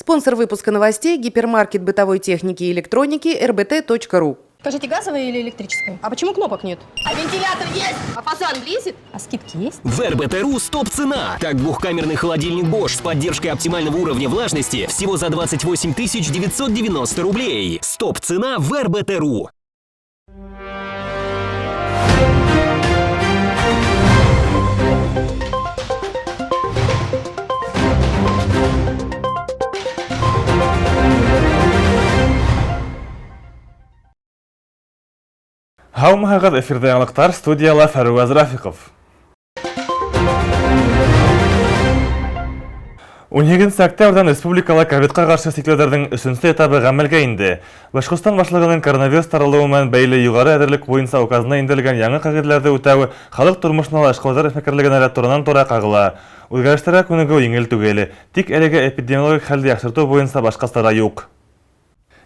Спонсор выпуска новостей – гипермаркет бытовой техники и электроники rbt.ru. Скажите, газовый или электрический? А почему кнопок нет? А вентилятор есть? А фасан близит? А скидки есть? В rbt.ru стоп-цена. Так, двухкамерный холодильник Bosch с поддержкой оптимального уровня влажности всего за 28 990 рублей. Стоп-цена в rbt.ru. Һаумыһығыҙ, эфирҙә яңылыҡтар, студияла Фәруаз Рафиҡов. 12 октябрҙән республикала ковидҡа ҡаршы сикләүҙәрҙең 3-нче этабы ғәмәлгә инде. Башҡортостан башлығының коронавирус таралыуы менән бәйле юғары әҙерлек буйынса указына индерелгән яңы ҡағиҙәләрҙе үтәү халыҡ тормошона ла эшҡыуҙар эшмәкәрлегенә лә туранан-тура ҡағыла. Үҙгәрештәргә күнегеү еңел түгел. Тик әлегә эпидемиологик хәлде яҡшыртыу буйынса башҡа сара юҡ.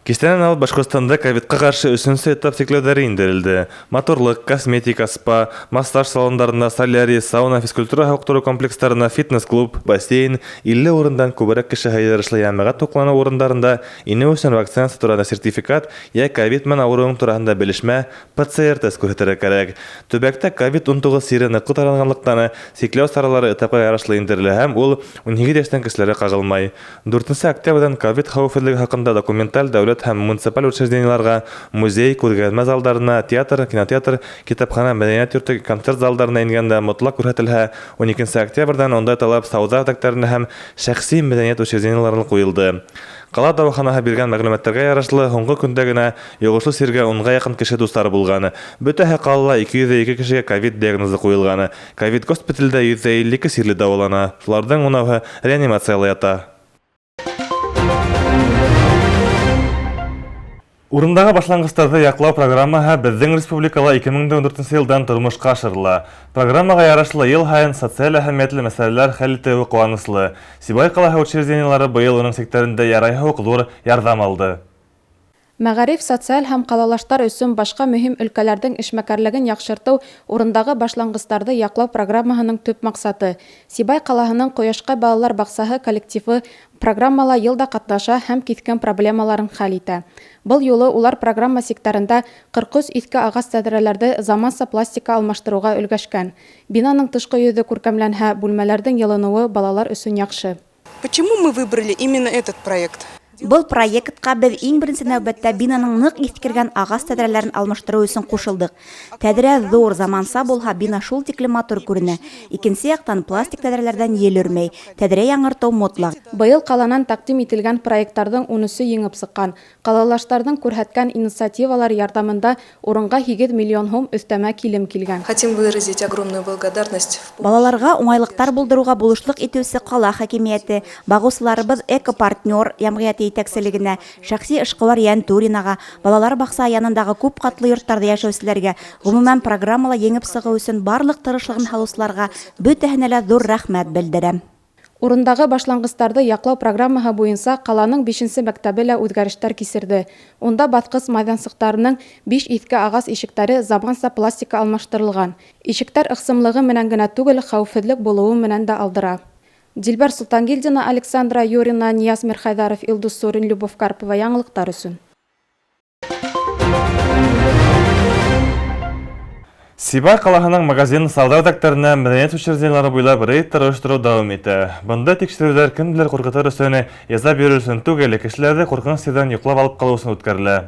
Кистәнән алып Башҡортостанда ковидҡа ҡаршы 3-нче этап сикләүҙәре индерелде. Моторлыҡ, косметика, спа, массаж салондарына, солярий, сауна, физкультура һауыҡтырыу комплекстарына, фитнес-клуб, бассейн, 50 урындан күберәк кеше һыйҙырышлы йәмәғәт туҡланыу урындарында инеү өсөн вакцинация тураһында сертификат йә ковид менән ауырыуың тураһында белешмә, ПЦР-тест күрһәтергә кәрәк. Төбәктә ковид-19 сире ныҡлы таралғанлыҡтан сикләү саралары этапҡа ярашлы индерелә һәм ул 12 йәштән кешеләре ҡағылмай. 4 октябрҙән ковид хәүефһеҙлеге хаҡында документаль дәүләт һәм муниципаль учреждениеларга, музей, күргәҙмә залдарына, театр, кинотеатр, китапхана, мәҙәниәт йорто, концерт залдарына ингәндә мотлаҡ күрһәтелһә, 12 октябрҙән ондай талап сауҙа объекттарына һәм шәхси мәҙәниәт учреждениеларына ҡуйылды. Ҡала дауаханаһы биргән мәғлүмәттәргә ярашлы, һуңғы көндә генә йоғошло сиргә 10-ға яҡын кеше дуҫтары булғаны. Бөтәһе ҡалала 202 кешегә ковид диагнозы ҡуйылғаны. Ковид госпиталдә 152 сирле дауалана. Шуларҙың 10-һы реанимацияла ята. Урындағы башланғыстарҙы яҡлау программаһы беҙҙең республикала 2014 йылдан тормошҡа ашырыла. Программаға ярашлы йыл һайын социаль әһәмиәтле мәсьәләләр хәл итеүе ҡыуаныслы. Сибай ҡалаһы учреждениелары быйыл уның сектәрендә ярайһы уҡ ҙур ярҙам алды. Мәғариф, социаль һәм ҡалалаштар өсөн башҡа мөһим өлкәләрҙең эшмәкәрлеген яҡшыртыу урындағы башланғыстарҙы яҡлау программаһының төп маҡсаты. Сибай ҡалаһының Ҡояшҡай балалар баҡсаһы коллективы программала йылда ҡатнаша һәм киҫкен проблемаларын хәл итә. Был юлы улар программа секторында 43 иҫке ағас тәҙрәләрҙе заманса пластика алмаштырыуға өлгәшкән. Бинаның тышҡы йөҙө күркәмләнһә, бүлмәләрҙең йылыныуы балалар өсөн яҡшы. Почему мы выбрали именно этот проект? Был проектка беҙ иң беренсе нәүбәттә бинаның ныҡ иҫкергән ағас тәҙрәләрен алмаштырыу өсөн ҡушылдык. Тәҙрә ҙур, заманса булһа, бина шул тиклем матур күренә. Икенсе яҡтан пластик тәҙрәләрҙән ел өрмәй. Тәҙрә яңыртыу мотлаҡ. Быйыл ҡаланан тәҡдим ителгән проекттарҙың 13-ө еңеп сыҡҡан. Ҡалалаштарҙың күрһәткән инициативалар ярҙамында урынға 8 миллион һум өҫтәмә килем килгән. Хотим выразить огромную благодарность. Балаларға уңайлыҡтар булдырыуға булышлыҡ итеүсе ҡала хакимиәте, бағыусыларыбыҙ эко-партнер йәмғиәте етәкселегенә, шәхси эшҡыуар Йәнтуринаға, балалар баҡса янындағы күп ҡатлы йорттарҙа йәшәүселәргә, ғөмүмән программала еңеп сығыу өсөн барлыҡ тырышлығын һалыусыларға бөтәһенә лә ҙур рәхмәт белдерәм. Урындағы башланғыстарҙы яҡлау программаһы буйынса ҡаланың 5-нсе мәктәбе лә үҙгәрештәр кисерҙе. Унда баҫҡыс майҙансыҡтарының 5 иҫке ағас ишектәре заманса пластика алмаштырылған. Ишектәр ыҡсымлығы менән генә түгел, хәүефһеҙлек булыуы менән дә алдыра. Дилбәр Султангилдина, Александра Юрина, Нияз Мирхайҙаров, Илдус Сурин, Любовь Карпова. Яңылыҡтар өсөн. Сибай ҡалаһының магазин сауда үҙәктәренә мәҙәниәт учреждениелары буйлап рейдтар ойоштороу дауам итә. Бында тикшереүҙәр кем белер ҡурҡытыр өсөн, яза бирер өсөн түгел, кешеләрҙе ҡурҡыныс сирҙән йоҡлап алып ҡалыу өсөн үткәрелә.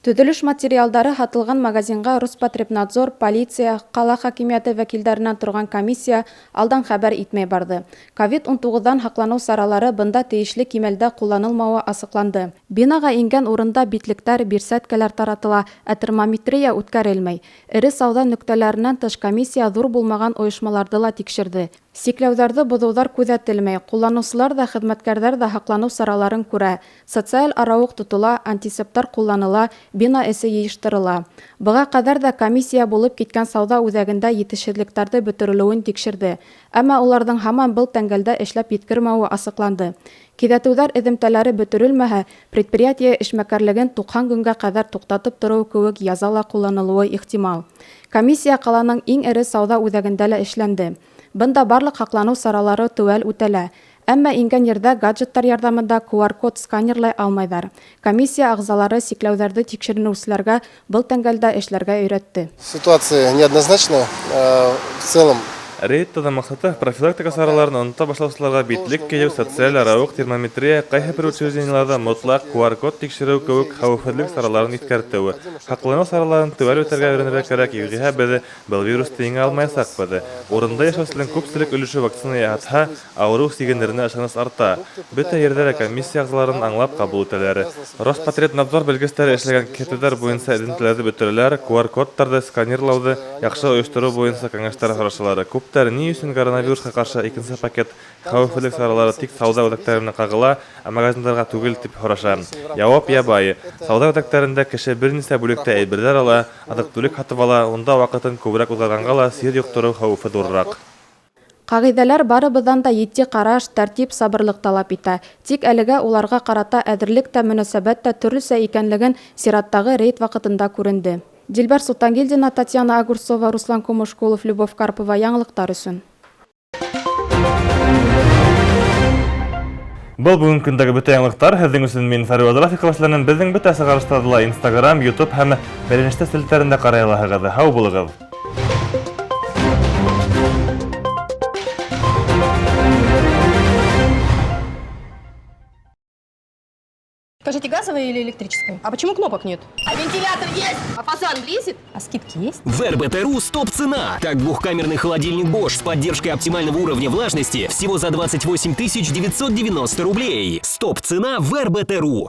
Төҙөлөш материалдары һатылған магазинға Роспотребнадзор, полиция, ҡала хакимиәте вәкилдәренән торған комиссия алдан хәбәр итмәй барды. Ковид-19-дан һаҡланыу саралары бында тейешле кимәлдә ҡулланылмауы асыҡланды. Бинаға ингән урында битлектәр, бирсәткәләр таратыла, ә термометрия үткәрелмәй. Эре сауда нөктәләренән тыш комиссия ҙур булмаған ойошмаларҙы ла тикшерҙе. Сикләүҙәрҙе боҙоуҙар күҙәтелмәй, ҡулланыусылар ҙа, хеҙмәткәрҙәр ҙә һаҡланыу сараларын күрә. Социаль арауыҡ тотола, антисептар ҡулланыла, бина эсе йыйыштырыла. Быға ҡәҙәр ҙә комиссия булып киткән сауда үҙәгендә етешһеҙлектәрҙе бөтөрөлөүен тикшерҙе. Әммә уларҙың һаман был тәңгәлдә эшләп еткермәүе асыҡланды. Киҙәтеүҙәр эҙемтәләре бөтөрөлмәһә, предприятие эшмәкәрлеген 90 көнгә ҡәҙәр туҡтатып тороу кеүек яза ла ҡулланылыуы ихтимал. Комиссия ҡаланың иң эре сауда үҙәгендә лә эшләнде. Бында барлыҡ һаҡланыу саралары теүәл үтәлә. Әмма ингән ердә гаджеттар ярдәмендә QR-код сканерлай алмайҙар. Комиссия ағзалары сикләүҙәрҙе тикшеренеүселәргә был тәңгәлдә эшләргә өйрәтте. Ситуация неоднозначна. В целом Рейдтада мақсаты профилактика сараларын оныта башлаусыларға битлек кейеу, социаль арауық, термометрия, қайһы бер учрежденияларда мотлақ QR-код тикшереү кеүек хәүефһеҙлек сараларын иткәртеүе. Һаҡланыу сараларын түбәл үтәргә өйрәнергә кәрәк, юғиһә беҙ был вирусты еңә алмаясаҡбыҙ. Урында йәшәүселең күпселек өлөшө вакцина яһатһа, ауырыу сигенеренә ышаныс арта. Бөтә ерҙә лә комиссия ағзаларын аңлап ҡабул итәләр. Роспотребнадзор белгестәре эшләгән китәләр буйынса эҙемтәләрҙе бөтөрәләр, QR-кодтарҙы сканерлауҙы яҡшы ойоштороу буйынса кәңәштәр һорашалар. Күптәр ни өсөн коронавирусҡа ҡаршы икенсе пакет хәүефһеҙлек саралары тик сауда үҙәктәренә ҡағыла, ә магазиндарға түгел тип һораша. Яуап ябай. Сауда үҙәктәрендә кеше бер нисә бүлектә әйберҙәр ала, аҙыҡ-түлек һатып ала, унда ваҡытын күберәк уҙғарғанға ла сир йоҡтороу хәүефе ҙурыраҡ. Ҡағиҙәләр барыбыҙҙан да етди ҡараш, тәртип, сабырлыҡ талап итә. Тик әлегә уларға ҡарата әҙерлек тә, мөнәсәбәт тә төрлөсә икәнлеген сираттағы рейд ваҡытында күренде. Дилбәр Султангилдина, Татьяна Огурцова, Руслан Комушкулов, Любовь Карпова, яңылыҡтар өсөн. Был бүгін көндәге бөтә яңылыҡтар. Һеҙҙең өсөн мин Фәруәд Рафиҡов эшләнем. Беҙҙең бөтә сығарыштарҙы ла Instagram, YouTube һәм бәйләнештә селтәрендә ҡарай алаһығыҙ. Һау булығыҙ! Скажите, газовая или электрическая? А почему кнопок нет? А вентилятор есть? А фазан близит? А скидки есть? В РБТ.ру стоп-цена. Так двухкамерный холодильник Bosch с поддержкой оптимального уровня влажности всего за 28 990 рублей. Стоп-цена в РБТ.ру.